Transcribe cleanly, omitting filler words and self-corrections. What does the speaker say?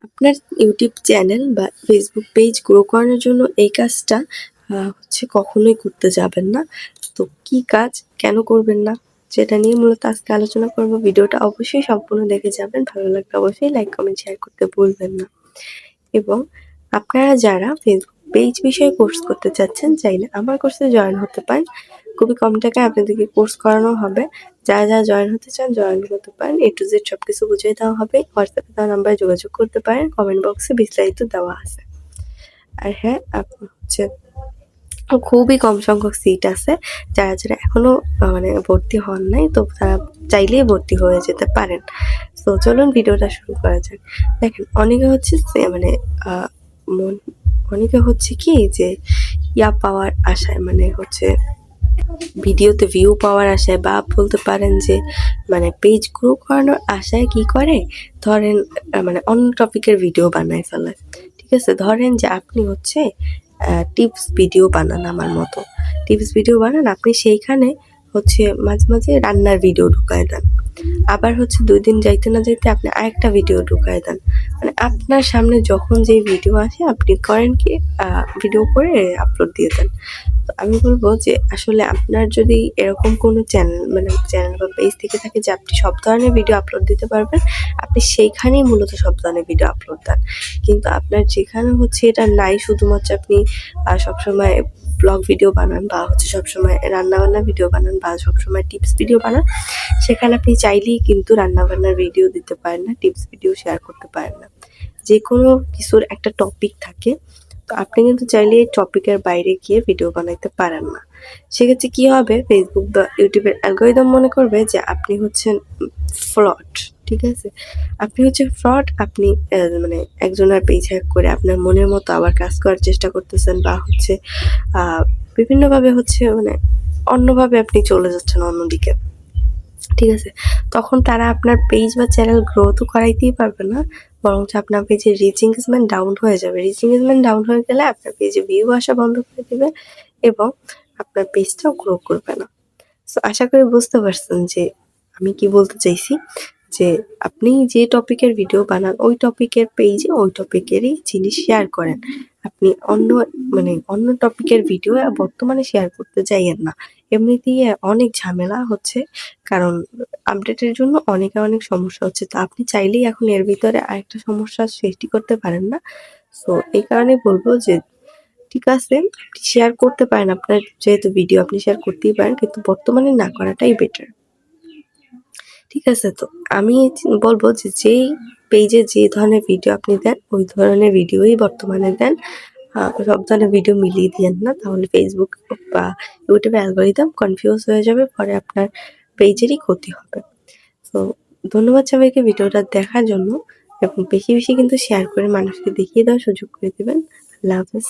আপনার YouTube channel বা Facebook page grow করানোর জন্য এই কাজটা হচ্ছে কখনোই করতে যাবেন না। তো কি কাজ, কেন করবেন না? সেটা নিয়ে মূলত আজকে আলোচনা করব। ভিডিওটা অবশ্যই সম্পূর্ণ দেখে যাবেন। ভালো লাগলে অবশ্যই লাইক, কমেন্ট, শেয়ার করতে ভুলবেন না। এবং আপনারা যারা ফেসবুক পেজ বিষয়ে কোর্স করতে চাচ্ছেন, চাইলে আমার কোর্সে জয়েন হতে পারেন। খুবই কম টাকায় আপনাদেরকে কোর্স করানো হবে। যারা জয়েন হতে চান জয়েন হতে পারেন। A to Z সবকিছু বুঝিয়ে দেওয়া হবে। হোয়াটসঅ্যাপে দেওয়া নাম্বারে যোগাযোগ করতে পারেন। কমেন্ট বক্সে বিস্তারিত দেওয়া আছে। আর হ্যাঁ, হচ্ছে খুবই কম সংখ্যক সিট আছে। যারা এখনো মানে ভর্তি হন নাই, তো তারা চাইলেই ভর্তি হয়ে যেতে পারেন। তো চলুন ভিডিওটা শুরু করা যাক। দেখেন, অনেকে হচ্ছে মানে অনেকে হচ্ছে কি যে পাওয়ার আশায়, মানে হচ্ছে ভিডিওতে ভিউ পাওয়ার আশায়, বা বলতে পারেন যে মানে পেজ গ্রো করানোর আশায় কি করে, ধরেন মানে অন্য টপিকের ভিডিও বানায় ফেলে। ঠিক আছে, ধরেন যে আপনি হচ্ছে টিপস ভিডিও বানান, আমার মতো টিপস ভিডিও বানান, আপনি সেইখানে হচ্ছে মাঝে মাঝে রান্নার ভিডিও ঢুকায় দেন। আবার হচ্ছে 2 দিন যাইতে না যাইতে আপনি আরেকটা ভিডিও ঢুকায় দেন। মানে আপনার সামনে যখন যে ভিডিও আসে আপনি করেন কি, ভিডিও করে আপলোড দিয়ে দেন। তো আমি বলবো যে আসলে আপনার যদি এরকম কোনো চ্যানেল বা পেজ থেকে থাকে যে আপনি সব ধরনের ভিডিও আপলোড দিতে পারবেন, আপনি সেইখানেই মূলত সব ধরনের ভিডিও আপলোড দেন। কিন্তু আপনার যেখানে হচ্ছে এটা নাই, শুধুমাত্র আপনি সবসময় ব্লগ ভিডিও বানান, বা হচ্ছে সবসময় রান্নাবান্নার ভিডিও বানান, বা সবসময় টিপস ভিডিও বানান, সেখানে আপনি চাইলেই কিন্তু রান্নাবান্নার ভিডিও দিতে পারেন না, টিপস ভিডিও শেয়ার করতে পারেন না। যেকোনো কিছুর একটা টপিক থাকে, তো আপনি কিন্তু চাইলে এই টপিকের বাইরে গিয়ে ভিডিও বানাইতে পারেন না। সেক্ষেত্রে কি হবে, ফেসবুক বা ইউটিউবের অ্যালগরিদম মনে করবে যে আপনি হচ্ছেন ফ্রড। ঠিক আছে, আপনি হচ্ছে ফ্রড, আপনি মানে একজনের পেজ হ্যাক করে আপনার মনের মতো আবার কাজ করার চেষ্টা করতেছেন, বা হচ্ছে বিভিন্নভাবে হচ্ছে মানে অন্যভাবে আপনি চলে যাচ্ছেন অন্যদিকে। ঠিক আছে, তখন তারা আপনার পেজ বা চ্যানেল গ্রো তো করাইতেই পারবে না, বরঞ্চ আপনার পেজের রিচ এঙ্গেজমেন্ট ডাউন হয়ে যাবে। রিচ এঙ্গেজমেন্ট ডাউন হয়ে গেলে আপনার পেজে ভিউ আসা বন্ধ করে দিবে, এবং আপনার পেজটাও গ্রো করবে না। সো আশা করি বুঝতে পারছেন যে আমি কি বলতে চাইছি, যে আপনি যে টপিকের ভিডিও বানান ওই টপিকের পেজে ওই টপিকেরই জিনিস শেয়ার করেন। আপনি অন্য টপিকের ভিডিও বর্তমানে শেয়ার করতে যাইয়েন না। এমনিতেই অনেক ঝামেলা হচ্ছে, কারণ আপডেটের জন্য অনেক সমস্যা হচ্ছে। তো আপনি চাইলেই এখন এর ভিতরে আরেকটা সমস্যার সৃষ্টি করতে পারেন না। সো এই কারণেই বলবো যে ঠিক আছে, আপনি শেয়ার করতে পারেন, আপনার যেহেতু ভিডিও আপনি শেয়ার করতেই পারেন, কিন্তু বর্তমানে না করাটাই বেটার। ঠিক আছে, তো আমি বলবো যে যেই পেজে যে ধরনের ভিডিও আপনি দেন ওই ধরনের ভিডিওই বর্তমানে দেন। সব ধরনের ভিডিও মিলিয়ে দিয়েন না, তাহলে ফেসবুক বা ইউটিউবে অ্যালগরিদম কনফিউজ হয়ে যাবে, পরে আপনার পেজেরই ক্ষতি হবে। তো ধন্যবাদ সবাইকে ভিডিওটা দেখার জন্য, এবং বেশি কিন্তু শেয়ার করে মানুষকে দেখিয়ে দেওয়ার সুযোগ করে দেবেন। আল্লাহ হাফেজ।